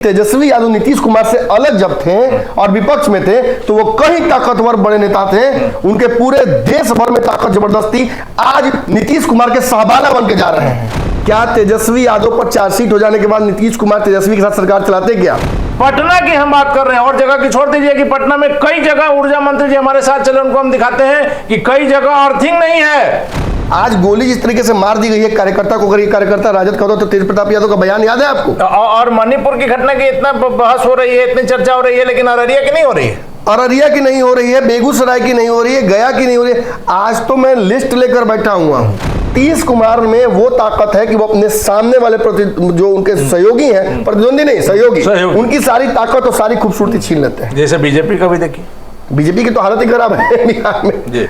तेजस्वी यादव नीतीश कुमार से अलग जब थे और विपक्ष में थे तो वो कई ताकतवर बड़े नेता थे, उनके पूरे देश भर में ताकत जबरदस्त थी। आज नीतीश कुमार के सहबाना बन के जा रहे हैं। क्या तेजस्वी यादव पर चार्जशीट हो जाने के बाद नीतीश कुमार तेजस्वी के साथ सरकार चलाते क्या? पटना की हम बात कर रहे हैं और जगह की छोड़ दीजिए कि पटना में कई जगह ऊर्जा मंत्री जी हमारे साथ चले, उनको हम दिखाते हैं कि कई जगह अर्थिंग नहीं है। आज गोली जिस तरीके से मार दी गई है कार्यकर्ता को, अगर ये कार्यकर्ता राजद का होता तो तेज प्रताप यादव का बयान याद है आपको? और मणिपुर की घटना की इतना बहस हो रही है, इतनी चर्चा हो रही है, लेकिन अररिया की नहीं हो रही है। अररिया की नहीं हो रही है, बेगूसराय की नहीं हो रही है, गया की नहीं हो रही है। आज तो मैं लिस्ट लेकर बैठा हुआ हूँ। नीतीश कुमार में वो ताकत है कि वो अपने सामने वाले जो उनके सहयोगी हैं, प्रतिद्वंदी नहीं सहयोगी, उनकी सारी ताकत और सारी खूबसूरती छीन लेते हैं। जैसे बीजेपी का भी देखिए, बीजेपी की तो हालत ही खराब है बिहार में जी।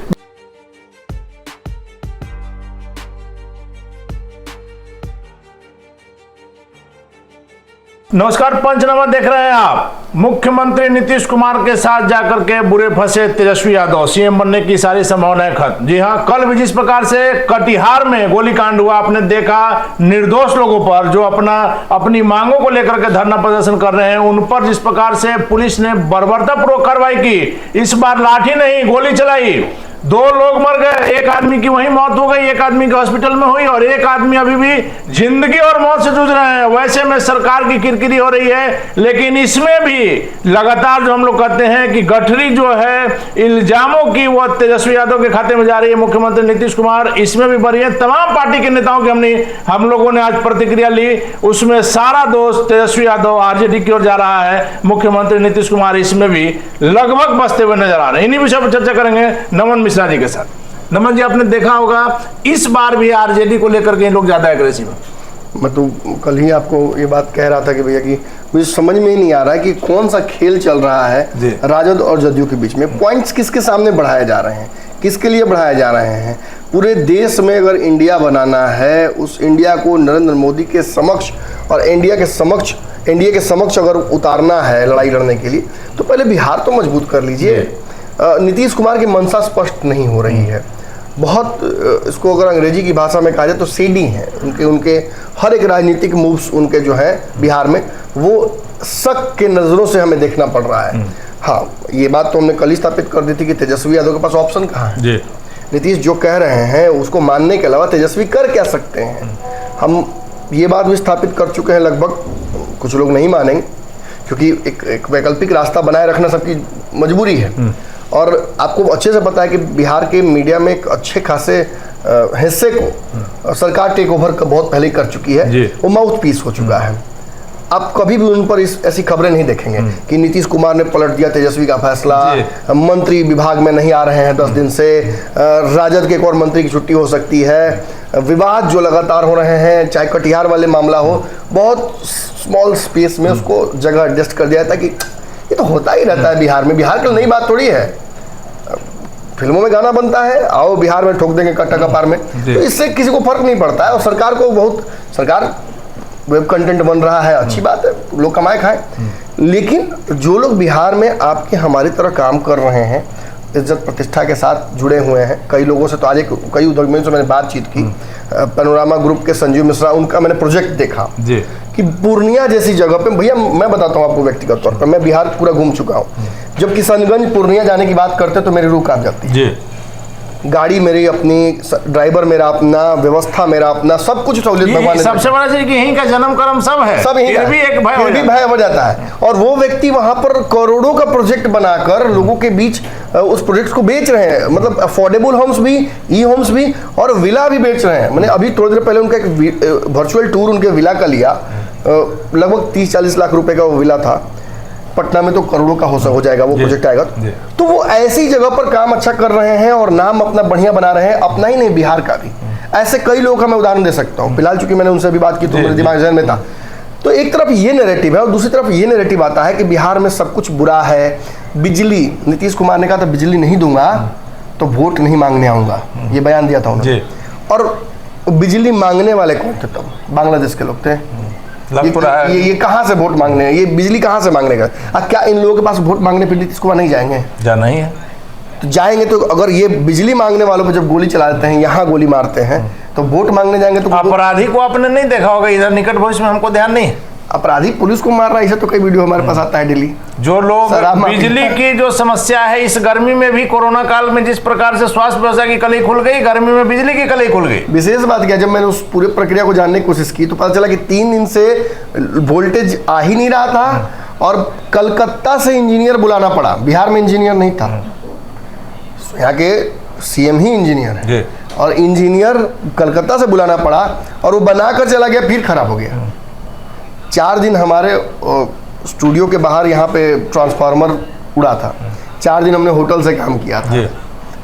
नमस्कार, पंचनामा देख रहे हैं आप। मुख्यमंत्री नीतीश कुमार के साथ जाकर के बुरे फंसे तेजस्वी यादव, सीएम बनने की सारी संभावनाएं खत्म। जी हां, कल भी जिस प्रकार से कटिहार में गोलीकांड हुआ, आपने देखा निर्दोष लोगों पर जो अपनी मांगों को लेकर के धरना प्रदर्शन कर रहे हैं, उन पर जिस प्रकार से पुलिस ने बर्बरतापूर्वक कार्रवाई की। इस बार लाठी नहीं गोली चलाई, 2 लोग मर गए, एक आदमी की वहीं मौत हो गई, एक आदमी के हॉस्पिटल में हुई और एक आदमी अभी भी जिंदगी और मौत से जूझ रहे हैं। वैसे में सरकार की किरकिरी हो रही है, लेकिन इसमें भी लगातार जो हम लोग कहते हैं कि गठरी जो है इल्जामों की वो तेजस्वी यादव के खाते में जा रही है। मुख्यमंत्री नीतीश कुमार इसमें भी बरी है। तमाम पार्टी के नेताओं की हम लोगों ने आज प्रतिक्रिया ली, उसमें सारा दोष तेजस्वी यादव आरजेडी की ओर जा रहा है। मुख्यमंत्री नीतीश कुमार इसमें भी लगभग बसते हुए नजर आ रहे हैं। इन्हीं विषय पर चर्चा करेंगे नमन मिश्रा जी के साथ। नमन जी, आपने देखा होगा इस बार भी आरजेडी को लेकर के लोग ज्यादा एग्रेसिव हैं। मैं तो कल ही आपको ये बात कह रहा था कि भैया कि मुझे समझ में ही नहीं आ रहा है कि कौन सा खेल चल रहा है राजद और जदयू के बीच में। पॉइंट्स किसके सामने बढ़ाए जा रहे हैं, किसके लिए बढ़ाए जा रहे हैं? पूरे देश में अगर इंडिया बनाना है, उस इंडिया को नरेंद्र मोदी के समक्ष और एनडीए के समक्ष अगर उतारना है लड़ाई लड़ने के लिए, तो पहले बिहार तो मजबूत कर लीजिए। नीतीश कुमार की मंशा स्पष्ट नहीं हो रही है। बहुत इसको अगर अंग्रेजी की भाषा में कहा जाए तो सीडी हैं उनके हर एक राजनीतिक मूव्स उनके जो है बिहार में, वो शक के नज़रों से हमें देखना पड़ रहा है। हाँ, ये बात तो हमने कल ही स्थापित कर दी थी कि तेजस्वी यादव के पास ऑप्शन कहाँ है जी। नीतीश जो कह रहे हैं उसको मानने के अलावा तेजस्वी कर क्या सकते हैं? हम ये बात भी स्थापित कर चुके हैं लगभग, कुछ लोग नहीं मानेंगे क्योंकि एक वैकल्पिक रास्ता बनाए रखना सबकी मजबूरी है। और आपको अच्छे से पता है कि बिहार के मीडिया में एक अच्छे खासे हिस्से को सरकार टेक ओवर बहुत पहले कर चुकी है, वो माउथ पीस हो चुका है। आप कभी भी उन पर ऐसी खबरें नहीं देखेंगे कि नीतीश कुमार ने पलट दिया तेजस्वी का फैसला, मंत्री विभाग में नहीं आ रहे हैं 10 दिन से, राजद के एक और मंत्री की छुट्टी हो सकती है, विवाद जो लगातार हो रहे हैं, चाहे कटिहार वाले मामला हो, बहुत स्मॉल स्पेस में उसको जगह एडजस्ट कर दिया था कि ये तो होता ही रहता है बिहार में। बिहार की नई बात थोड़ी है, फिल्मों में गाना बनता है, आओ बिहार में ठोक देंगे कट्टा कपार में, तो इससे किसी को फर्क नहीं पड़ता है। और सरकार को सरकार वेब कंटेंट बन रहा है, अच्छी बात है, लोग कमाए खाएं। लेकिन जो लोग बिहार में आपके हमारी तरह काम कर रहे हैं, इज्जत प्रतिष्ठा के साथ जुड़े हुए हैं, कई लोगों से तो आज कई उद्योगों से मैंने बातचीत की, पैनोरामा ग्रुप के संजीव मिश्रा, उनका मैंने प्रोजेक्ट देखा कि पूर्णिया जैसी जगह पे, भैया मैं बताता हूँ आपको व्यक्तिगत तौर पर, मैं बिहार पूरा घूम चुका हूँ। जब किशनगंज पूर्णिया जाने की बात करते तो मेरी रूह कांप जाती है। गाड़ी मेरी अपनी, ड्राइवर मेरा अपना, व्यवस्था मेरा अपना, सब कुछ सहूलियत भगवान ने। सबसे बड़ा चीज कि यहीं का जन्म कर्म सब है, सब यहीं भी एक भय हो जाता है। और वो व्यक्ति वहां पर करोड़ों का प्रोजेक्ट बनाकर लोगों के बीच उस प्रोजेक्ट को बेच रहे हैं, मतलब अफोर्डेबल होम्स भी, ई होम्स भी और विला भी बेच रहे हैं। मैंने अभी थोड़ी देर पहले उनका एक वर्चुअल टूर उनके विला का लिया, लगभग 30-40 लाख रुपए का वो विला था। पटना में तो करोड़ों का हो जाएगा वो प्रोजेक्ट आएगा। तो वो ऐसी जगह पर काम अच्छा कर रहे हैं और नाम अपना बढ़िया बना रहे हैं, अपना ही नहीं बिहार का भी। ऐसे कई लोग का मैं उदाहरण दे सकता हूँ, फिलहाल चूंकि मैंने उनसे भी बात की तो मेरे दिमाग जहन में था। तो एक तरफ ये नैरेटिव है और दूसरी तरफ ये नैरेटिव आता है कि बिहार में सब कुछ बुरा है। बिजली, नीतीश कुमार ने कहा था बिजली नहीं दूंगा तो वोट नहीं मांगने आऊंगा, ये बयान दिया था उन्होंने। और बिजली मांगने वाले कौन थे तब? बांग्लादेश के लोग थे। ये कहाँ से वोट मांगने हैं, ये बिजली कहाँ से मांगने का? क्या इन लोगों के पास वोट मांगने पे नीतीश कुमार नहीं जाएंगे? जाना ही है। तो जाएंगे तो अगर ये बिजली मांगने वालों पर जब गोली चला देते हैं, यहाँ गोली मारते हैं, तो वोट मांगने जाएंगे तो अपराधी को आपने नहीं देखा होगा इधर निकट भविष्य में, हमको ध्यान नहीं है। अपराधी पुलिस को मार रहा है, इसे तो कई वीडियो हमारे पास आता है डेली। जो लोग बिजली की जो समस्या है इस गर्मी में भी, कोरोना काल में जिस प्रकार से स्वास्थ्य व्यवस्था की कली खुल गई, गर्मी में बिजली की कली खुल गई। विशेष बात क्या, जब मैंने उस पूरी प्रक्रिया को जानने की कोशिश की तो पता चला कि 3 दिन से वोल्टेज आ ही नहीं रहा था और कलकत्ता से इंजीनियर बुलाना पड़ा। बिहार में इंजीनियर नहीं था, यहाँ के सीएम ही इंजीनियर है और इंजीनियर कलकत्ता से बुलाना पड़ा और वो बनाकर चला गया, फिर खराब हो गया। 4 दिन हमारे स्टूडियो के बाहर यहाँ पे ट्रांसफार्मर उड़ा था। 4 दिन हमने होटल से काम किया था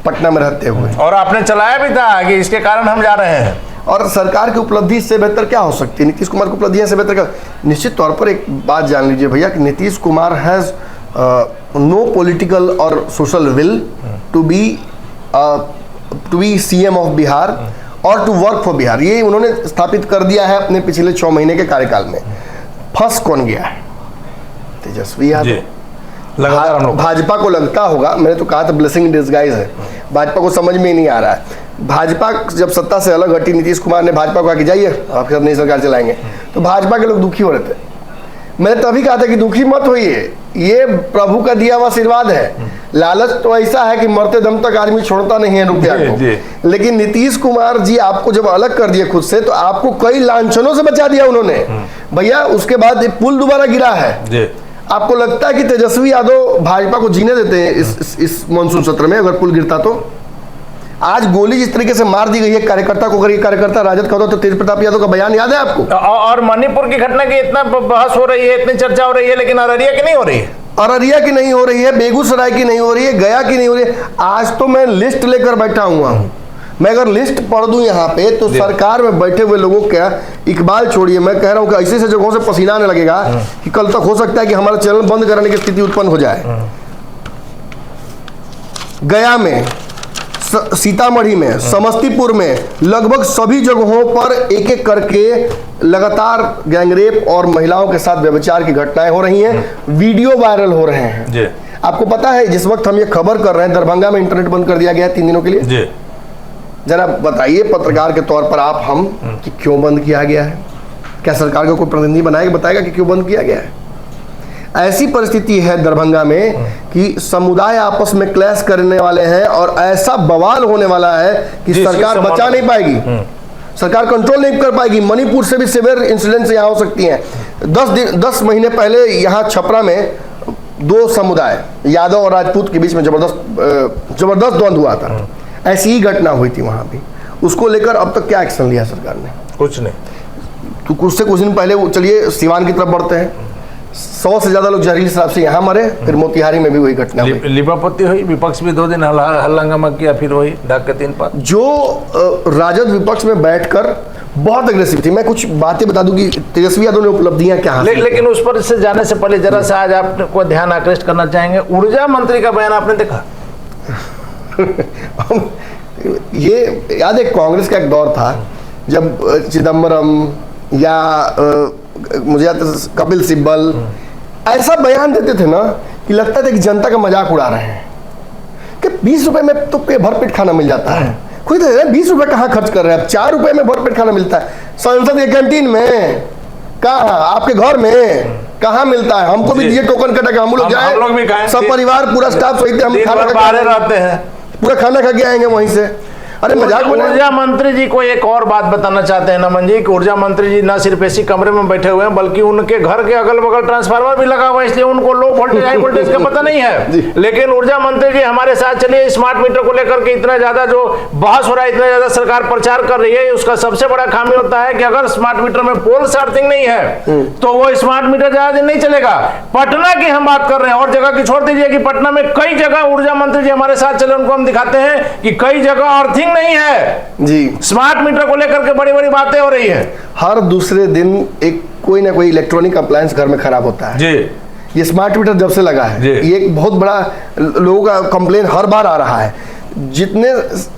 पटना में रहते हुए, और आपने चलाया भी था कि इसके कारण हम जा रहे हैं। और सरकार की उपलब्धि से बेहतर क्या हो सकती है? नीतीश कुमार की उपलब्धियां से बेहतर क्या? निश्चित तौर पर एक बात जान लीजिए भैया कि Nitish Kumar has no political और social will to be CM of Bihar और टू वर्क फॉर बिहार। ये उन्होंने स्थापित कर दिया है अपने पिछले 6 महीने के कार्यकाल में। फंस कौन गया है? तेजस्वी यादव। भाजपा को लगता होगा, मैंने तो कहा था ब्लेसिंग इन डिस्गाइज है, भाजपा को समझ में ही नहीं आ रहा है। भाजपा जब सत्ता से अलग हटी, नीतीश कुमार ने भाजपा को कहा कि जाइए आपके साथ नई सरकार चलाएंगे, तो भाजपा के लोग दुखी हो रहे थे। मैंने तभी कहा था कि दुखी मत होइए, ये प्रभु का दिया हुआ आशीर्वाद है। लालच तो ऐसा है कि मरते दम तक आदमी छोड़ता नहीं है रुपया को। लेकिन नीतीश कुमार जी आपको जब अलग कर दिए खुद से, तो आपको कई लांछनों से बचा दिया उन्होंने भैया। उसके बाद पुल दोबारा गिरा है। आपको लगता है कि तेजस्वी यादव भाजपा को जीने देते हैं इस मानसून सत्र में? अगर पुल गिरता तो आज गोली जिस तरीके से मार दी गई है कार्यकर्ता को, अगर ये कार्यकर्ता राजद का होता तो तेज प्रताप यादव का बयान याद है आपको? और मणिपुर की घटना की इतना बहस हो रही है, इतनी चर्चा हो रही है, लेकिन अररिया की नहीं हो रही है। अररिया की नहीं हो रही है, बेगूसराय की नहीं हो रही है, गया की नहीं हो रही है। आज तो मैं लिस्ट लेकर बैठा हुआ हूँ। मैं अगर लिस्ट पढ़ दूं यहाँ पे तो सरकार में बैठे हुए लोगों का इकबाल छोड़िए, मैं कह रहा हूँ कि ऐसे ऐसे जगहों से पसीना आने लगेगा कि कल तक हो सकता है कि हमारा चैनल बंद कराने की स्थिति उत्पन्न हो जाए। गया में, सीतामढ़ी में, समस्तीपुर में, लगभग सभी जगहों पर एक एक करके लगातार गैंगरेप और महिलाओं के साथ व्यभिचार की घटनाएं हो रही हैं, वीडियो वायरल हो रहे हैं। आपको पता है जिस वक्त हम ये खबर कर रहे हैं दरभंगा में इंटरनेट बंद कर दिया गया है 3 दिनों के लिए। जरा बताइए पत्रकार के तौर पर आप हम कि क्यों बंद किया गया है? क्या सरकार का कोई प्रतिनिधि बनाएगा, बताएगा कि क्यों बंद किया गया है? ऐसी परिस्थिति है दरभंगा में कि समुदाय आपस में क्लैश करने वाले हैं और ऐसा बवाल होने वाला है कि सरकार बचा नहीं पाएगी, सरकार कंट्रोल नहीं कर पाएगी। मणिपुर से भी सीवियर इंसिडेंट्स यहाँ हो सकती हैं। 10 महीने पहले यहाँ छपरा में 2 समुदाय यादव और राजपूत के बीच में जबरदस्त द्वंद्व हुआ था। ऐसी ही घटना हुई थी वहां भी। उसको लेकर अब तक क्या एक्शन लिया सरकार ने? कुछ नहीं। तो कुछ दिन पहले चलिए सिवान की तरफ बढ़ते हैं। 100 से ज्यादा लोग जहरीली शराब से यहाँ मरे, फिर मोतिहारी में भी वही घटना हुई। लिपापोती हुई, विपक्ष भी 2 दिन हल्ला किया, फिर वही डाक के 3 पात। जो राजद विपक्ष में बैठकर बहुत अग्रेसिव थी। मैं कुछ बातें बता दूं कि तेजस्वी यादव ने उपलब्धियां क्या हासिल। लेकिन उस पर से जाने से पहले जरा सा आज आपको ध्यान आकृष्ट करना चाहेंगे, ऊर्जा मंत्री का बयान आपने देखा? ये याद है कांग्रेस का एक दौर था जब चिदम्बरम या मुझे याद है कपिल सिब्बल ऐसा बयान देते थे ना कि लगता था कि जनता का मजाक उड़ा रहे हैं कि 20 रुपए में तो भरपेट खाना मिल जाता है। खुद 20 रुपए कहाँ खर्च कर रहे हैं आप? 4 रुपए में भरपेट खाना मिलता है संसद के कैंटीन में, कहाँ आपके घर में कहाँ मिलता है? हमको भी दिए टोकन कटा के हम लोग जाए, सब परिवार पूरा स्टाफ सहित हम खाना रहते हैं, पूरा खाना खा के आएंगे वहीं से। अरे मजाक। ऊर्जा मंत्री जी को एक और बात बताना चाहते हैं नमन जी कि ऊर्जा मंत्री जी न सिर्फ ऐसी कमरे में बैठे हुए हैं बल्कि उनके घर के अगल बगल ट्रांसफार्मर भी लगा हुआ है, इसलिए उनको लो वोल्टेज हाई वोल्टेज का पता नहीं है। लेकिन ऊर्जा मंत्री जी हमारे साथ चलिए, स्मार्ट मीटर को लेकर के इतना ज्यादा जो बहस हो रहा है, इतना ज्यादा सरकार प्रचार कर रही है, उसका सबसे बड़ा खामी होता है कि अगर स्मार्ट मीटर में पोल अर्थिंग नहीं है तो वो स्मार्ट मीटर ज्यादा दिन नहीं चलेगा। पटना की हम बात कर रहे हैं और जगह की छोड़ दीजिए कि पटना में कई जगह ऊर्जा मंत्री जी हमारे साथ चले, उनको हम दिखाते हैं कि कई जगह अर्थिंग नहीं है जी। स्मार्ट मीटर को लेकर के बड़ी बड़ी बातें हो रही है। हर दूसरे दिन एक कोई ना कोई इलेक्ट्रॉनिक अप्लायंस घर में खराब होता है जी। ये स्मार्ट मीटर जब से लगा है ये एक बहुत बड़ा लोगों का कंप्लेन हर बार आ रहा है। जितने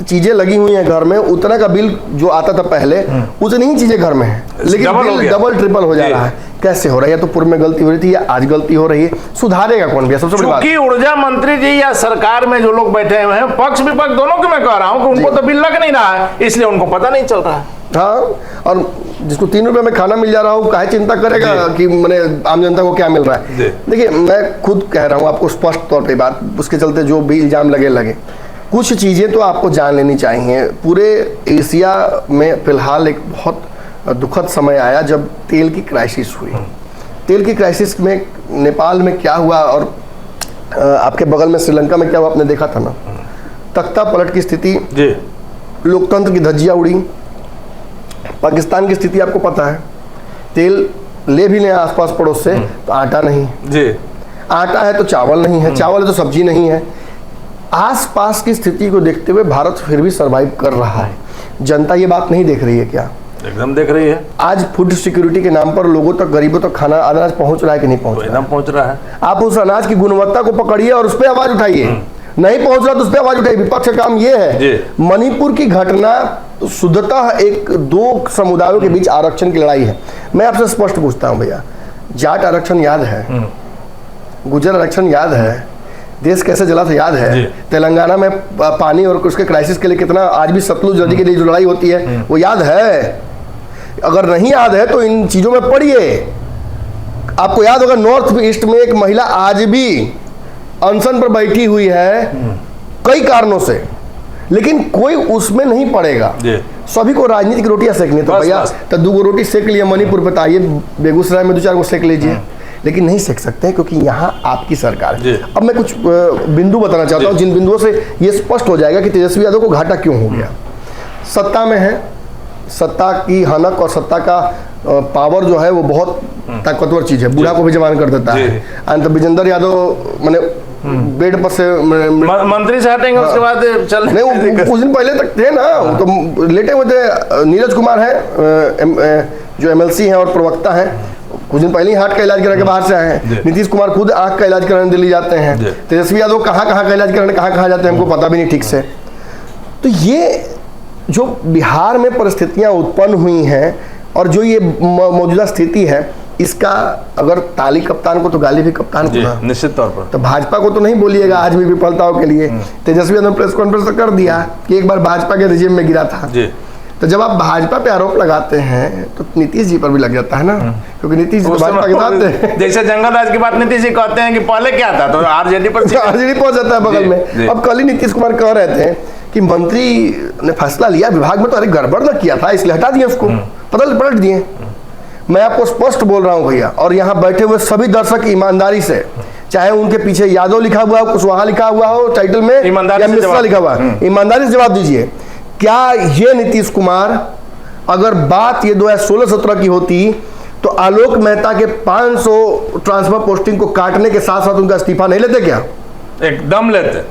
चीजें लगी हुई हैं घर में उतना का बिल जो आता था पहले उतनी ही चीजें घर में है, लेकिन बिल डबल ट्रिपल हो जा रहा है। कैसे हो रहा है? या तो पूर्व में गलती हो रही थी या आज गलती हो रही है, सुधारेगा कौन भैया? सबसे बड़ी बात ऊर्जा मंत्री जी या सरकार में जो लोग बैठे हुए हैं, पक्ष विपक्ष दोनों की मैं कह रहा हूं कि उनको तो बिल लग नहीं रहा है, इसलिए उनको पता नहीं चल रहा है। हाँ, और जिसको 3 रुपए में खाना मिल जा रहा हो, काहे चिंता करेगा कि मैंने आम जनता को क्या मिल रहा है। देखिए, मैं खुद कह रहा हूँ आपको स्पष्ट तौर पे बात, उसके चलते जो भी इल्जाम लगे कुछ चीज़ें तो आपको जान लेनी चाहिए। पूरे एशिया में फिलहाल एक बहुत दुखद समय आया जब तेल की क्राइसिस हुई। तेल की क्राइसिस में नेपाल में क्या हुआ और आपके बगल में श्रीलंका में क्या हुआ आपने देखा था ना। तख्ता पलट की स्थिति, लोकतंत्र की धज्जियां उड़ी। पाकिस्तान की स्थिति आपको पता है, तेल ले भी लें आसपास पड़ोस से तो आटा नहीं जी, आटा है तो चावल नहीं है, चावल है तो सब्जी नहीं है। आसपास की स्थिति को देखते हुए भारत फिर भी सरवाइव कर रहा है। जनता ये बात नहीं देख रही है क्या? एकदम देख रही है। आज फूड सिक्योरिटी के नाम पर लोगों तक, गरीबों तक खाना, अनाज पहुंच रहा है कि नहीं पहुंच रहा? एकदम पहुंच रहा है। आप उस अनाज की गुणवत्ता को पकड़िए और उस पर आवाज उठाइए। नहीं पहुंच रहा तो उस पर आवाज उठाइए। विपक्ष का काम ये है। मणिपुर की घटना शुद्धतः एक 2 समुदायों के बीच आरक्षण की लड़ाई है। मैं आपसे स्पष्ट पूछता हूं भैया, जाट आरक्षण याद है? गुजर आरक्षण याद है? देश कैसे जला था याद है? तेलंगाना में पानी और उसके क्राइसिस के लिए कितना आज भी सतलुज नदी के लिए जो लड़ाई होती है वो याद है? अगर नहीं याद है तो इन चीजों में पढ़िए। आपको याद होगा नॉर्थ ईस्ट में एक महिला आज भी अनशन पर बैठी हुई है कई कारणों से, लेकिन कोई उसमें नहीं पड़ेगा। सभी को राजनीतिक रोटियां सेकनी, तो भैया तो 2 रोटी सेक लिया मणिपुर पे, आइए बेगूसराय में 2-4 सेक लीजिए, लेकिन नहीं सेक सकते क्योंकि यहाँ आपकी सरकार है। अब मैं कुछ बिंदु बताना चाहता हूँ जिन बिंदुओं से ये स्पष्ट हो जाएगा कि तेजस्वी यादव को घाटा क्यों हो गया। सत्ता में है, सत्ता की हनक और सत्ता का पावर जो है वो बहुत ताकतवर चीज है, बूढ़ा को भी जवान कर देता है। अंत विजेंद्र यादव मैंने बेड पर से मंत्री से हटेंगे उसके बाद चल नहीं, कुछ दिन पहले तक थे ना, तो लेटे हुए थे। नीरज कुमार है जो MLC हैं और प्रवक्ता हैं, कुछ दिन पहले ही हार्ट का इलाज करा के बाहर से आए हैं। नीतीश कुमार खुद आंख का इलाज कराने दिल्ली जाते हैं। तेजस्वी यादव कहाँ का इलाज कराने कहाँ जाते हैं हमको पता भी नहीं ठीक से। तो ये जो बिहार में परिस्थितियां उत्पन्न हुई हैं और जो ये मौजूदा स्थिति है, इसका अगर ताली कप्तान को तो गाली भी कप्तान को ना, निश्चित तौर पर। तो भाजपा को तो नहीं बोलिएगा आज भी विफलताओं के लिए। तेजस्वी यादव प्रेस कॉन्फ्रेंस तो कर दिया कि एक बार भाजपा के रिजीम में गिरा था। तो जब आप भाजपा पे आरोप लगाते हैं तो नीतीश जी पर भी लग जाता है ना, क्योंकि नीतीश जी भाजपा के साथ थे। जैसे जंगल राज की बात नीतीश जी कहते हैं कि पहले क्या था, तो RJD पर RJD पहुंच जाता है बगल में। अब कल ही नीतीश कुमार कह रहे थे कि मंत्री ने फैसला लिया विभाग में तो अरे गड़बड़ न किया था इसलिए हटा दिए उसको, पलट दिए। मैं आपको स्पष्ट बोल रहा हूं भैया, और यहाँ बैठे हुए सभी दर्शक ईमानदारी से, चाहे उनके पीछे यादव लिखा हुआ हो, कुशवाहा लिखा हुआ हो टाइटल में, या मिश्रा लिखा हुआ, ईमानदारी से जवाब दीजिए। क्या ये नीतीश कुमार, अगर बात ये 2016-17 की होती तो आलोक मेहता के 500 ट्रांसफर पोस्टिंग को काटने के साथ साथ उनका इस्तीफा नहीं लेते क्या? एकदम लेते।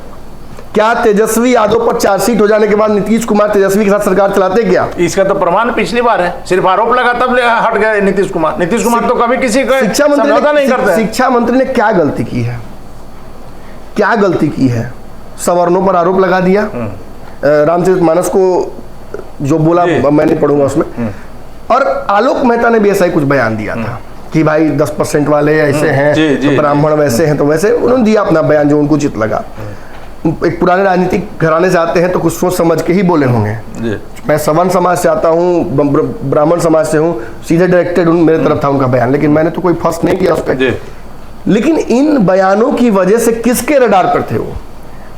क्या तेजस्वी यादव पर चार्जशीट हो जाने के बाद नीतीश कुमार तेजस्वी के साथ सरकार चलाते क्या? इसका तो प्रमाण पिछली बार है, सिर्फ आरोप लगा तब हट गए नीतीश कुमार। नीतीश कुमार तो कभी किसी का समझौता नहीं करते। शिक्षा मंत्री ने क्या गलती की है? क्या गलती की है? सवर्णों पर आरोप लगा दिया। रामचरितमानस को जो बोला मैं नहीं पढ़ूंगा उसमें। और आलोक मेहता ने भी ऐसा ही कुछ बयान दिया था कि भाई 10% वाले ऐसे हैं, तो ब्राह्मण वैसे हैं, तो वैसे उन्होंने दिया अपना बयान जो उनको उचित लगा। एक पुराने राजनीतिक घराने से आते हैं तो कुछ सोच समझ के ही बोले होंगे। मैं सवर्ण समाज से आता हूँ, ब्राह्मण समाज से हूँ, सीधे डायरेक्टेड मेरे तरफ था उनका बयान, लेकिन मैंने तो कोई फर्स्ट नहीं किया उस पर। लेकिन इन बयानों की वजह से किसके रडार पर थे वो?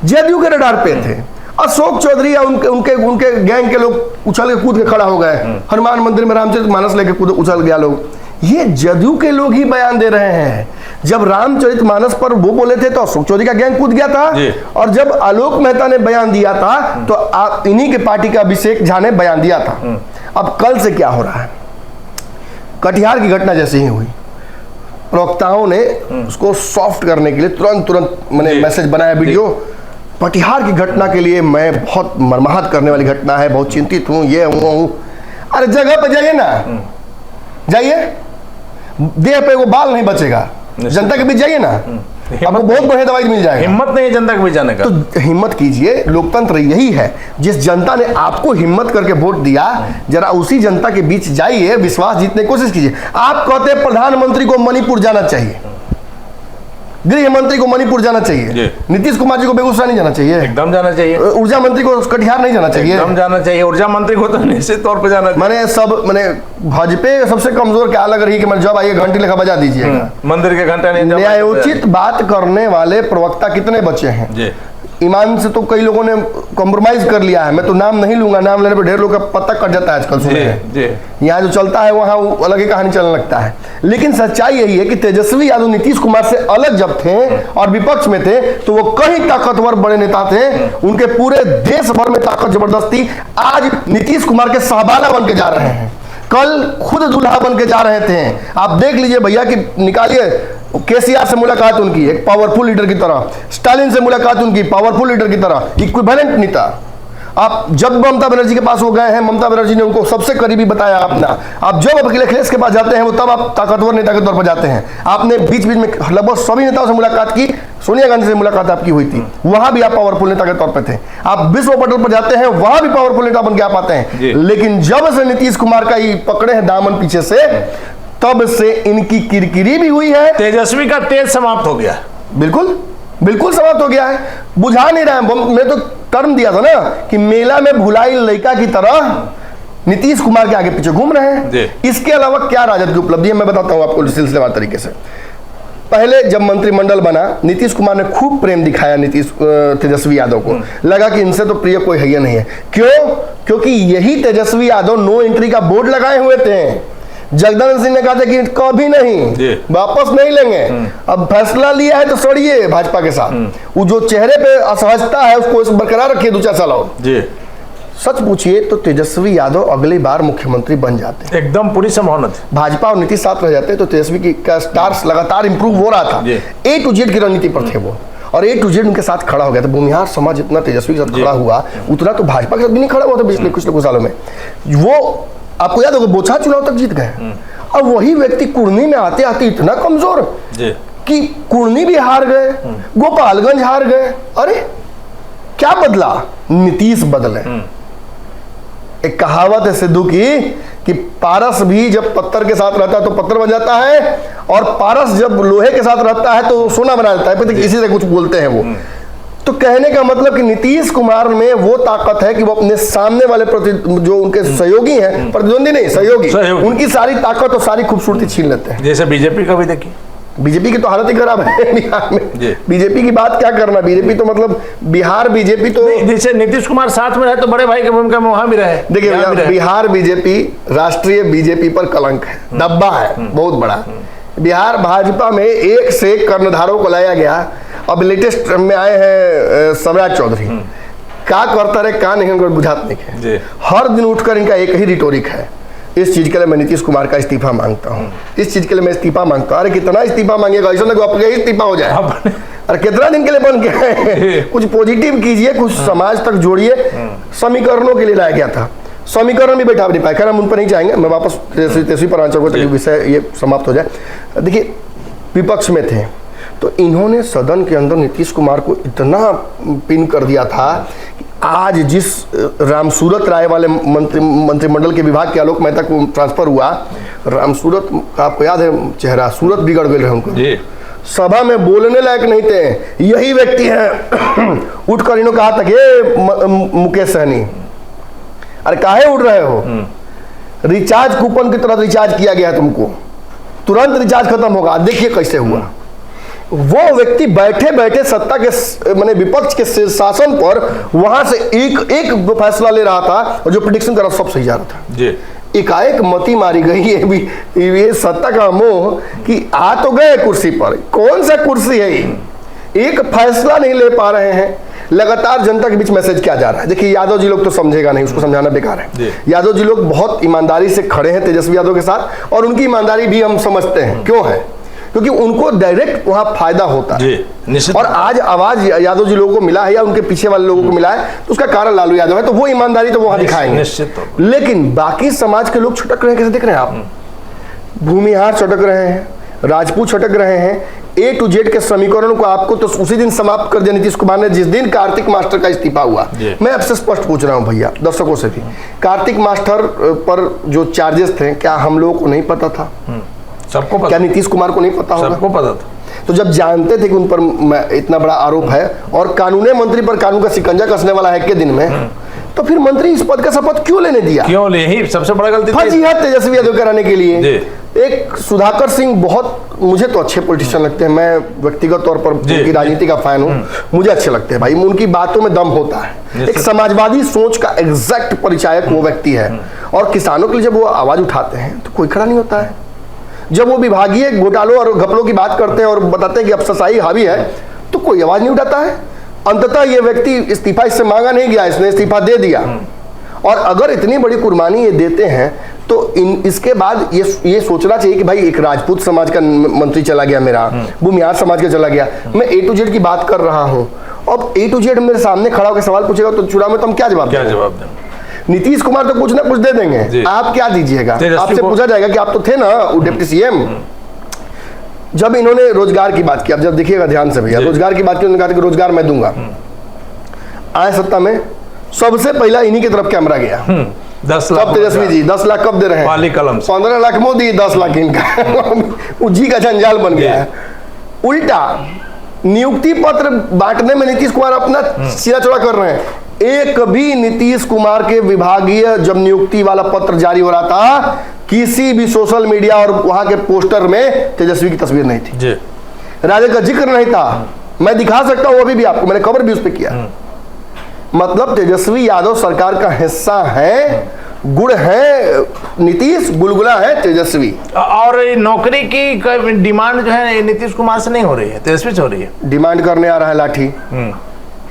जदयू के रडार पे थे। अशोक चौधरी या उनके गैंग के लोग उछल के कूद के खड़ा हो गए, हनुमान मंदिर में रामचरितमानस लेके उछल गया लोग। ये जदयू के लोग ही बयान दे रहे हैं। जब रामचरितमानस पर वो बोले थे तो अशोक चौधरी का गैंग कूद गया था, और जब आलोक मेहता ने बयान दिया था तो इन्हीं के पार्टी का अभिषेक झा ने बयान दिया था। अब कल से क्या हो रहा है? कटिहार की घटना जैसे ही हुई, प्रवक्ताओं ने उसको सॉफ्ट करने के लिए तुरंत मैंने मैसेज बनाया, वीडियो। कटिहार की घटना के लिए मैं बहुत मर्माहत करने वाली घटना है, बहुत चिंतित हूँ, ये हूँ। अरे जगह पे जाइए ना, जाइए, देह पे वो बाल नहीं बचेगा, जनता के बीच जाइए ना, आपको बहुत बढ़िया दवाई मिल जाएगा। हिम्मत नहीं है जनता के बीच जाने का, तो हिम्मत कीजिए। लोकतंत्र यही है, जिस जनता ने आपको हिम्मत करके वोट दिया, जरा उसी जनता के बीच जाइए, विश्वास जीतने की कोशिश कीजिए। आप कहते हैं प्रधानमंत्री को मणिपुर जाना चाहिए, गृह मंत्री को मणिपुर जाना चाहिए, नीतीश कुमार जी को बेगूसराय नहीं जाना चाहिए, एकदम जाना चाहिए। ऊर्जा मंत्री को कटिहार नहीं जाना चाहिए, एकदम जाना चाहिए। ऊर्जा मंत्री को तो निश्चित तौर पर जाना चाहिए। मैंने सब मैंने भाजपा सबसे कमजोर क्या लग रही है कि मैं जब आइए घंटी लेखा बजा दीजिएगा, मंदिर के घंटा नहीं। न्यायोचित बात करने वाले प्रवक्ता कितने बचे हैं जी। ईमान से तो कई लोगों ने कॉम्प्रोमाइज कर लिया है, मैं तो नाम नहीं लूंगा, नाम लेने पर ढेर लोग का पता कट जाता है आजकल। सुने यहाँ जो चलता है वहाँ अलग ही कहानी चलने लगता है। लेकिन सच्चाई यही है कि तेजस्वी यादव नीतीश कुमार से अलग जब थे और विपक्ष में थे तो वो कहीं ताकतवर बड़े नेता थे, उनके पूरे देश भर में ताकत जबरदस्ती। आज नीतीश कुमार के सहबाला बन के जा रहे हैं, कल खुद दूल्हा बन के जा रहे थे। आप देख लीजिए भैया कि निकालिए केसीआर से मुलाकात उनकी एक पावरफुल लीडर की तरह, स्टालिन से मुलाकात उनकी पावरफुल लीडर की तरह, इक्विवेलेंट नेता। आप जब ममता बनर्जी के पास वो गए हैं, ममता बनर्जी ने उनको सबसे करीबी बताया अपना। आप जब अखिलेश के पास जाते हैं वो तब आप ताकतवर नेता के तौर पर जाते हैं। आपने बीच बीच में लगभग सभी नेताओं से मुलाकात की, सोनिया गांधी से मुलाकात आपकी हुई थी, वहां भी आप पावरफुल नेता के तौर पर थे। आप विश्व पटल पर जाते हैं, वहां भी पावरफुल नेता बन के आप आते हैं। लेकिन जब से नीतीश कुमार का ही पकड़े हैं दामन पीछे से, तब से इनकी किरकिरी भी हुई है। तेजस्वी का तेज समाप्त हो गया, बिल्कुल बिल्कुल समाप्त हो गया है। बुझा नहीं रहा है। मैं तो टर्म दिया था ना कि मेला में भुलाई लड़का की तरह नीतीश कुमार के आगे पीछे घूम रहे हैं। इसके अलावा क्या राजद की उपलब्धि है मैं बताता हूं आपको सिलसिलेवार तरीके से। पहले जब मंत्रिमंडल बना, नीतीश कुमार ने खूब प्रेम दिखाया तेजस्वी यादव को, लगा कि इनसे तो प्रिय कोई है नहीं है। क्यों? क्योंकि यही तेजस्वी यादव नो एंट्री का बोर्ड लगाए हुए थे। जगदानंद सिंह ने कहा था कि कभी नहीं, वापस नहीं लेंगे। अब फैसला लिया है तो सड़िए भाजपा के साथ। वो जो चेहरे पे असहजता है उसको बरकरार रखिए 2-4 साल और। सच पूछिए तो तेजस्वी यादव अगली बार मुख्यमंत्री बन जाते, एकदम पूरी संभावना थी। भाजपा और नीतीश साथ रह जाते तो तेजस्वी का स्टार्स लगातार इंप्रूव हो रहा था। A to Z की रणनीति पर थे वो, और A to Z उनके साथ खड़ा हो गया था। भूमिहार समाज जितना तेजस्वी के साथ खड़ा हुआ उतना तो भाजपा के साथ भी नहीं खड़ा हुआ था पिछले कुछ सालों में। वो आपको याद होगा बोछा चुनाव तक जीत गए। अब वही व्यक्ति कुर्नी में आते आते इतना कमजोर कि कुर्नी भी हार गए, गोपालगंज हार गए। अरे क्या बदला? नीतीश बदले। एक कहावत है सिद्धू की कि पारस भी जब पत्थर के साथ रहता है तो पत्थर बन जाता है, और पारस जब लोहे के साथ रहता है तो सोना बना देता है। पता किसी से कुछ बोलते हैं वो। तो कहने का मतलब कि नीतीश कुमार में वो ताकत है कि वो अपने सामने वाले जो उनके सहयोगी हैं, प्रतिद्वंदी नहीं सहयोगी, उनकी सारी ताकत और सारी खूबसूरती छीन लेते हैं। जैसे बीजेपी का भी देखिए, बीजेपी की तो हालत ही खराब है बिहार में। बीजेपी की बात क्या करना, बीजेपी तो मतलब बिहार बीजेपी तो जैसे नीतीश कुमार साथ में रहे तो बड़े भाई की भूमिका में वहां भी रहे। देखिए बिहार बीजेपी राष्ट्रीय बीजेपी पर कलंक है, धब्बा है बहुत बड़ा। बिहार भाजपा में एक से एक कर्णधारों को लाया गया। अब लेटेस्ट में आए हैं सम्राट चौधरी, क्या करता रहे क्या नहीं बुझात नहीं है। हर दिन उठकर इनका एक ही रिटोरिक है, इस चीज के लिए मैं नीतीश कुमार का इस्तीफा मांगता हूँ, इस चीज के लिए मैं इस्तीफा मांगता हूँ। अरे कितना इस्तीफा मांगेगा, ऐसा लगे आपका इस्तीफा हो जाए। अरे कितना दिन के लिए बन गया? कुछ पॉजिटिव कीजिए, कुछ समाज तक जोड़िए। समीकरणों के लिए लाया गया था, समीकरण भी बैठा नहीं पाए। खैर हम उन पर नहीं जाएंगे, मैं वापस तेजस्वी पर आंसर को ताकि विषय ये समाप्त हो जाए। देखिए विपक्ष में थे तो इन्होंने सदन के अंदर नीतीश कुमार को इतना पिन कर दिया था कि आज जिस रामसूरत राय वाले मंत्रिमंडल के विभाग के आलोक मेहता को ट्रांसफर हुआ, रामसूरत का आपको याद है चेहरा, सूरत बिगड़ गए उनको, सभा में बोलने लायक नहीं थे। यही व्यक्ति है उठकर इन्होंने कहा था कि मुकेश सहनी अरे काहे उड़ रहे हो, रिचार्ज कूपन की तरह रिचार्ज किया गया तुमको, तुरंत रिचार्ज खत्म होगा। देखिए कैसे हुआ। वो व्यक्ति बैठे बैठे सत्ता के माने विपक्ष के शासन पर वहां से एक एक फैसला ले रहा था और जो प्रेडिक्शन कर रहा सब सही जा रहा था। एकाएक मती मारी गई है भी ये सत्ता का मोह कि आ तो गए कुर्सी पर, कौन सा कुर्सी है ये, एक फैसला नहीं ले पा रहे हैं। लगातार जनता के बीच मैसेज क्या जा रहा है। देखिए यादव जी लोग तो समझेगा नहीं, उसको समझाना बेकार है। यादव जी लोग बहुत ईमानदारी से खड़े हैं तेजस्वी यादव के साथ, और उनकी ईमानदारी भी हम समझते हैं क्यों है, क्योंकि उनको डायरेक्ट वहां फायदा होता है। और आज आवाज यादव जी लोगों को मिला है या उनके पीछे वाले लोगों को मिला है तो उसका कारण लालू यादव है, तो वो ईमानदारी तो वहां दिखाएंगे। लेकिन बाकी समाज के लोग छटक रहे हैं, कैसे देख रहे हैं आप? भूमिहार छटक रहे हैं, राजपूत छटक रहे हैं। A to Z के समीकरण को आपको तो उसी दिन समाप्त कर दिया नीतीश कुमार ने जिस दिन कार्तिक मास्टर का इस्तीफा हुआ। मैं आपसे स्पष्ट पूछ रहा हूं भैया, दर्शकों से भी, कार्तिक मास्टर पर जो चार्जेस थे क्या हम लोगों को नहीं पता था? सबको पता। क्या नीतीश कुमार को नहीं पता होगा? सबको पता था। तो जब जानते थे कि उन पर इतना बड़ा आरोप है और कानूनी मंत्री पर कानून का शिकंजा कसने वाला है के दिन में, तो फिर मंत्री इस पद का शपथ क्यों लेने दिया? क्यों ले? ही सबसे बड़ा गलती हाँ जी हाँ, तेजस्वी यादव कराने के लिए। जी। एक सुधाकर सिंह बहुत, मुझे तो अच्छे पॉलिटिशियन लगते हैं, मैं व्यक्तिगत तौर पर उनकी राजनीति का फैन हूँ, मुझे अच्छे लगते हैं भाई, उनकी बातों में दम होता है। एक समाजवादी सोच का एग्जैक्ट परिचायक वो व्यक्ति है। और किसानों के लिए जब वो आवाज उठाते हैं तो कोई खड़ा नहीं होता है। जब वो विभागीय घोटालों और घपलों की बात करते हैं और बताते हैं कि अफसरशाही हावी है, तो कोई आवाज नहीं उठाता है। अंततः ये व्यक्ति इस्तीफा इससे मांगा नहीं गया, इसने इस्तीफा दे दिया। और अगर इतनी बड़ी कुर्बानी ये देते हैं तो इसके बाद ये सोचना चाहिए कि भाई एक राजपूत समाज का मंत्री चला गया मेरा, भूमिहार समाज का चला गया, मैं A to Z की बात कर रहा हूँ। अब A to Z मेरे सामने खड़ा होकर सवाल पूछेगा तो चुनाव में तो हम क्या जवाब दें? नीतीश कुमार तो कुछ ना कुछ दे देंगे, आप क्या दीजिएगा? आपसे पूछा जाएगा कि आप तो थे ना डिप्टी सीएम। जब इन्होंने रोजगार की बात की, अब जब देखिएगा ध्यान से भैया, रोजगार की बात की, उन्होंने कहा कि रोजगार मैं दूंगा। आए सत्ता में सबसे पहला इन्हीं की तरफ कैमरा गया। 10 लाख तेजस्वी जी 10 लाख कब दे रहे हैं? वाली कलम 15 लाख मोदी, 10 लाख इनका। उजी का जंजाल बन गया है। उल्टा नियुक्ति पत्र बांटने में नीतीश कुमार अपना सिरा चौड़ा कर रहे हैं। एक भी नीतीश कुमार के विभागीय जब नियुक्ति वाला पत्र जारी हो रहा था, किसी भी सोशल मीडिया और वहां के पोस्टर में तेजस्वी की तस्वीर नहीं थी जी। राजे का जिक्र नहीं था। मैं दिखा सकता हूं अभी भी आपको, मैंने खबर भी उस पर किया। मतलब तेजस्वी यादव सरकार का हिस्सा है, गुड़ है नीतीश, गुलगुला है तेजस्वी। और नौकरी की डिमांड जो है नीतीश कुमार से नहीं हो रही है, तेजस्वी से हो रही है। डिमांड करने आ रहा है लाठी,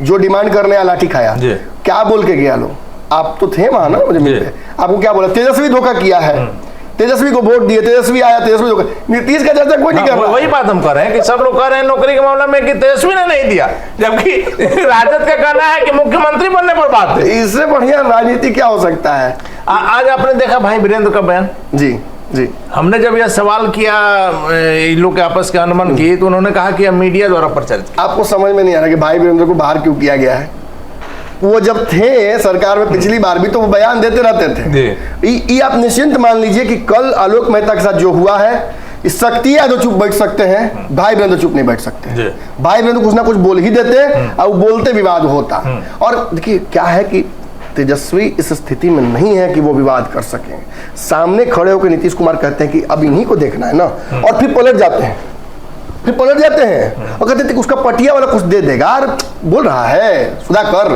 जो डिमांड करने आया लाठी खाया। क्या बोल के गया? लो आप तो थे वहां ना, मुझे मिलते, आपको क्या बोला? तेजस्वी धोखा किया है, तेजस्वी को वोट दिए, तेजस्वी आया, तेजस्वी धोखा। नीतीश का चर्चा कोई नहीं कर रहा। वही बात हम कर रहे हैं कि सब लोग कह रहे हैं नौकरी के मामले में कि तेजस्वी ने नहीं दिया, जबकि राजद का कहना है कि मुख्यमंत्री बनने पर बात है। इससे बढ़िया राजनीति क्या हो सकता है? आज आपने देखा भाई वीरेंद्र का बयान। जी जी, हमने जब यह सवाल किया इन लोग के आपस के अनुमान की, तो उन्होंने कहा कि अब मीडिया द्वारा प्रचारित। आपको समझ में नहीं आ रहा कि भाई वीरेंद्र को बाहर क्यों किया गया है? वो जब थे सरकार में पिछली बार भी तो वो बयान देते रहते थे। ये आप निश्चिंत मान लीजिए कि कल आलोक मेहता के साथ जो हुआ है, इस शक्ति यादव चुप बैठ सकते हैं, भाई वीरेंद्र चुप नहीं बैठ सकते। भाई वीरेंद्र कुछ ना कुछ बोल ही देते और बोलते विवाद होता। और देखिए क्या है कि तेजस्वी इस स्थिति में नहीं है कि वो विवाद कर सकें। सामने खड़े होकर नीतीश कुमार कहते हैं कि अब इन्हीं को देखना है ना, और फिर पलट जाते हैं, और कहते थे कि उसका पटिया वाला कुछ दे देगा। और बोल रहा है सुधाकर,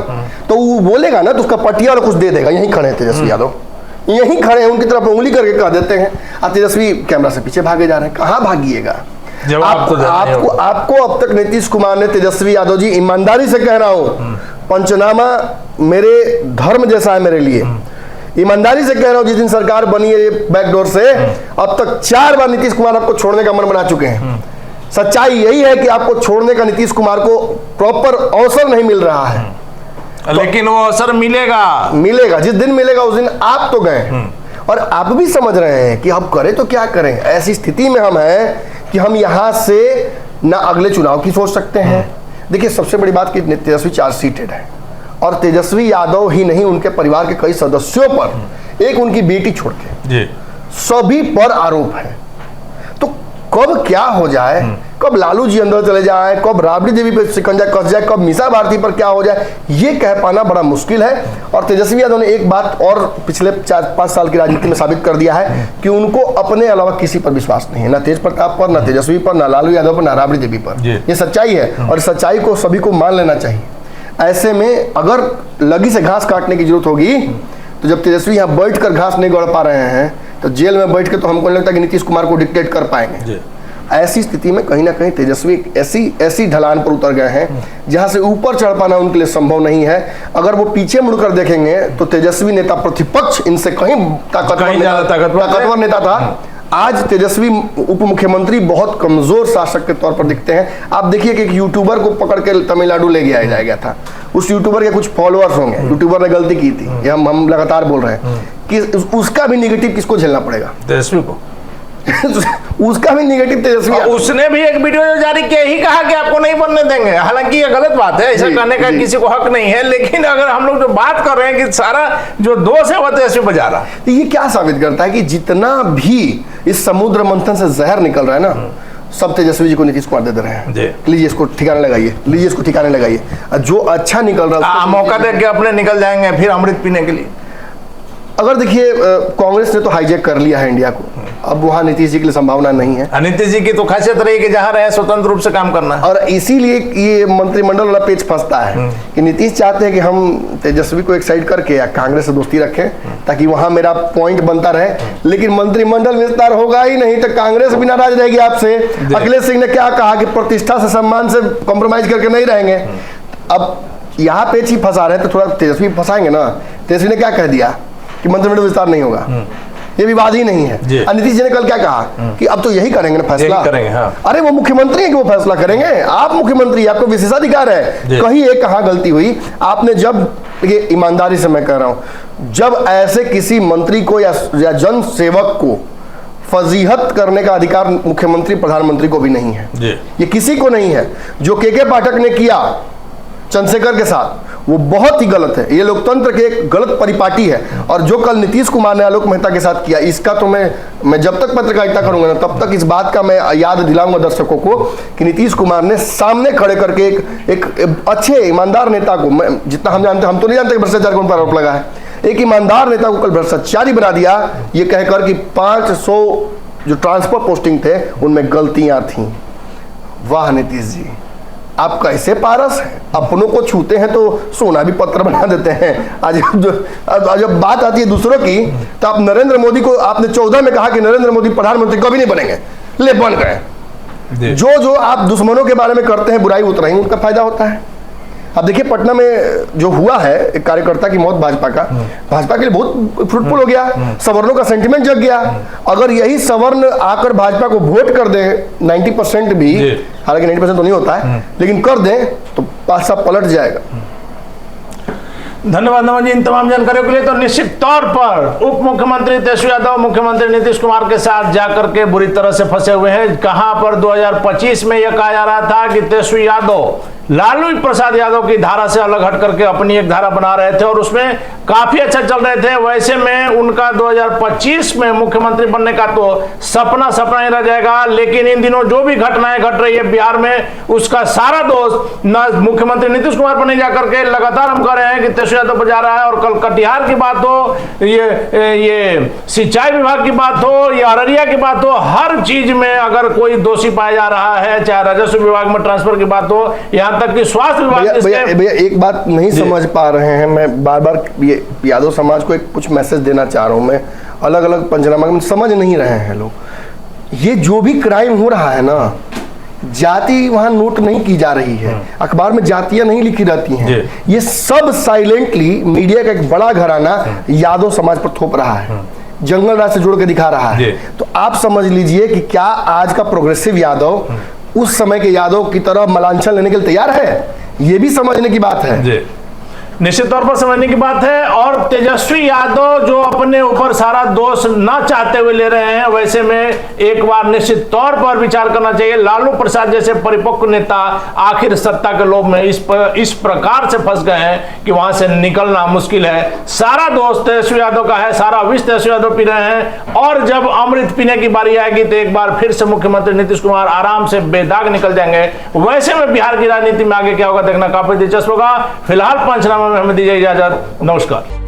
तो वो बोलेगा ना तो उसका पटिया वाला कुछ दे देगा। यहीं खड़े हैं तेजस्वी यादव, यहीं खड़े हैं, उनकी तरफ उंगली करके कह देते हैं। और तेजस्वी कैमरा से पीछे भागे जा रहे हैं। कहाँ भागिएगा? आपको अब तक नीतीश कुमार ने, तेजस्वी यादव जी ईमानदारी से कह रहा हूँ, पंचनामा मेरे धर्म जैसा है मेरे लिए। ईमानदारी से कह रहा हूँ, जिस दिन सरकार बनी है बैकडोर से, अब तक 4 बार नीतीश कुमार आपको छोड़ने का मन बना चुके हैं। सच्चाई यही है कि आपको छोड़ने का नीतीश कुमार को प्रॉपर अवसर नहीं मिल रहा है। लेकिन वो अवसर मिलेगा, जिस दिन मिलेगा उस दिन आप तो गए। और आप भी समझ रहे हैं कि अब करें तो क्या करें। ऐसी स्थिति में हम हैं कि हम यहां से ना अगले चुनाव की सोच सकते हैं। देखिए सबसे बड़ी बात कि तेजस्वी चार्ज सीटेड है, और तेजस्वी यादव ही नहीं, उनके परिवार के कई सदस्यों पर, एक उनकी बेटी छोड़ के सभी पर आरोप है। तो कब क्या हो जाए, कब लालू जी अंदर चले जाए, कब राबड़ी देवी पर शिकंजा कस जाए, कब मीसा भारती पर क्या हो जाए, ये कह पाना बड़ा मुश्किल है। और तेजस्वी यादव ने एक बात और पिछले 4-5 साल की राजनीति में साबित कर दिया है कि उनको अपने अलावा किसी पर विश्वास नहीं है, ना तेज प्रताप पर, ना तेजस्वी पर, ना लालू यादव पर, ना राबड़ी देवी पर। ये सच्चाई है और सच्चाई को सभी को मान लेना चाहिए। ऐसे में अगर लगी से घास काटने की जरूरत होगी, तो जब तेजस्वी यहाँ बैठ कर घास नहीं गढ़ पा रहे हैं, तो जेल में बैठ के तो हमको नहीं लगता कि नीतीश कुमार को डिक्टेट कर पाएंगे। ऐसी स्थिति में कहीं ना कहीं तेजस्वी ऐसी ढलान पर उतर गए हैं जहां से ऊपर चढ़ पाना उनके लिए संभव नहीं है। अगर वो पीछे मुड़कर देखेंगे तो तेजस्वी नेता प्रतिपक्ष इनसे कहीं ताकतवर नेता था। आज तेजस्वी उप मुख्यमंत्री बहुत कमजोर शासक के तौर पर दिखते हैं। आप देखिए कि एक यूट्यूबर को पकड़ के तमिलनाडु ले गया गया था। उस यूट्यूबर के कुछ फॉलोअर्स होंगे, यूट्यूबर ने गलती की थी, ये हम लगातार बोल रहे हैं कि उसका भी निगेटिव किसको झेलना पड़ेगा? तेजस्वी को। उसका भी निगेटिव तेजस्वी। उसने भी एक वीडियो जारी किया, ही कहा कि आपको नहीं बनने देंगे। हालांकि ये गलत बात है, ऐसा करने का किसी को हक नहीं है। लेकिन अगर हम लोग जो बात कर रहे हैं कि सारा जो दोष है वो तेजस्वी बजा रहा है, तो ये क्या साबित करता है कि जितना भी इस समुद्र मंथन से जहर निकल रहा है ना, सब तेजस्वी जी को नीतीश कुमार दे रहे हैं, लीजिए इसको ठिकाने लगाइए, लीजिए इसको ठिकाने लगाइए। जो अच्छा निकल रहा है मौका दे के अपने निकल जाएंगे फिर अमृत पीने के लिए। अगर देखिए कांग्रेस ने तो हाईजैक कर लिया है इंडिया को, अब वहां नीतीश जी के लिए संभावना नहीं है। नीतीश जी की तो खासियत रही कि जहां रहे स्वतंत्र रूप से काम करना, और इसीलिए ये मंत्रिमंडल वाला पेच फंसता है कि नीतीश चाहते हैं कि हम तेजस्वी को एक साइड करके या कांग्रेस से दोस्ती रखें ताकि वहां मेरा पॉइंट बनता रहे, लेकिन मंत्रिमंडल विस्तार होगा ही नहीं तो कांग्रेस भी नाराज रहेगी आपसे। अखिलेश सिंह ने क्या कहा कि प्रतिष्ठा से सम्मान से कॉम्प्रोमाइज करके नहीं रहेंगे। अब यहाँ पेच ही फंसा रहे हैं तो थोड़ा तेजस्वी फंसाएंगे ना। तेजस्वी ने क्या कह दिया कि मंत्रिमंडल विस्तार नहीं होगा, ये विवाद ही नहीं है। नीतीश जी ने कल क्या कहा कि अब तो यही करेंगे ना फैसला, करेंगे। हाँ। अरे वो मुख्यमंत्री है कि वो फैसला करेंगे, आप मुख्यमंत्री, आपको विशेषाधिकार है। कहीं एक कहाँ गलती हुई आपने, जब ये ईमानदारी से मैं कह रहा हूं, जब ऐसे किसी मंत्री को या जन सेवक को फजीहत करने का अधिकार मुख्यमंत्री प्रधानमंत्री को भी नहीं है, ये किसी को नहीं है। जो के पाठक ने किया चंद्रशेखर के साथ वो बहुत ही गलत है, ये लोकतंत्र के एक गलत परिपाटी है। और जो कल नीतीश कुमार ने आलोक मेहता के साथ किया, इसका तो मैं जब तक पत्रकारिता करूंगा ना तब तक इस बात का मैं याद दिलाऊंगा दर्शकों को कि नीतीश कुमार ने सामने खड़े करके एक अच्छे ईमानदार नेता को, जितना हम जानते, हम तो नहीं जानते भ्रष्टाचार कौन पर आरोप लगा है, एक ईमानदार नेता को कल भ्रष्टाचारी बना दिया, ये कहकर कि 500 जो ट्रांसफर पोस्टिंग थे उनमें गलतियां थी। वाह नीतीश जी, आप कैसे पारस हैं, अपनों को छूते हैं तो सोना भी पत्थर बना देते हैं। आज जब बात आती है दूसरों की तो आप नरेंद्र मोदी को, आपने 14 में कहा कि नरेंद्र मोदी प्रधानमंत्री कभी नहीं बनेंगे, ले बन गए। जो आप दुश्मनों के बारे में करते हैं बुराई, उतना ही उनका फायदा होता है। अब देखिए पटना में जो हुआ है, एक कार्यकर्ता की मौत भाजपा का, भाजपा के लिए बहुत फ्रूटफुल हो गया, सवर्णों का सेंटिमेंट जग गया। अगर यही सवर्ण आकर भाजपा को वोट कर दे 90% भी, हालांकि 90% तो नहीं होता है, लेकिन कर दें तो पासा पलट जाएगा। धन्यवाद नमन जी इन तमाम जानकारियों के लिए। तो निश्चित तौर पर उप मुख्यमंत्री तेजस्वी यादव मुख्यमंत्री नीतीश कुमार के साथ जाकर के बुरी तरह से फंसे हुए हैं। कहां पर 2025 में यह कहा जा रहा था कि तेजस्वी यादव लालू प्रसाद यादव की धारा से अलग हट करके अपनी एक धारा बना रहे थे और उसमें काफी अच्छा चल रहे थे। वैसे में उनका 2025 में मुख्यमंत्री बनने का तो सपना ही रह जाएगा। लेकिन इन दिनों जो भी घटनाएं घट रही है बिहार में, उसका सारा दोष न मुख्यमंत्री नीतीश कुमार पर नहीं जाकर के लगातार हम कह रहे हैं कि तेजस्वी यादव पर जा रहा है। और कल कटिहार की बात हो, ये सिंचाई विभाग की बात हो या अररिया की बात हो, हर चीज में अगर कोई दोषी पाया जा रहा है, चाहे राजस्व विभाग में ट्रांसफर की बात हो, यहाँ तक कि स्वास्थ्य विभाग। भैया एक बात नहीं समझ पा रहे हैं, मैं बार बार यादव समाज को एक कुछ मैसेज देना चाह रहा हूं। मैं अलग अलग पंचनामा में समझ नहीं रहे हैं लोग। ये जो भी क्राइम हो रहा है ना, जाति वहां नोट नहीं की जा रही है, अखबार में जातियां नहीं लिखी रहती हैं, ये सब साइलेंटली मीडिया का एक बड़ा घराना यादव समाज पर थोप रहा है, जंगल राज से जोड़ के दिखा रहा है। तो आप समझ लीजिए कि क्या आज का प्रोग्रेसिव यादव उस समय के यादव की तरह मलांछन लेने के लिए तैयार है? ये भी समझने की बात है, निश्चित तौर पर समझने की बात है। और तेजस्वी यादव जो अपने ऊपर सारा दोष ना चाहते हुए ले रहे हैं, वैसे में एक बार निश्चित तौर पर विचार करना चाहिए। लालू प्रसाद जैसे परिपक्व नेता आखिर सत्ता के लोभ में इस प्रकार से फंस गए हैं कि वहां से निकलना मुश्किल है। सारा दोष तेजस्वी यादव का है, सारा विष तेजस्वी यादव पी रहे हैं। और जब अमृत पीने की बारी आएगी तो एक बार फिर से मुख्यमंत्री नीतीश कुमार आराम से बेदाग निकल जाएंगे। वैसे में बिहार की राजनीति में आगे क्या होगा देखना काफी दिलचस्प होगा। फिलहाल पंचनामा में हमें दीजिए इजाजत, नमस्कार।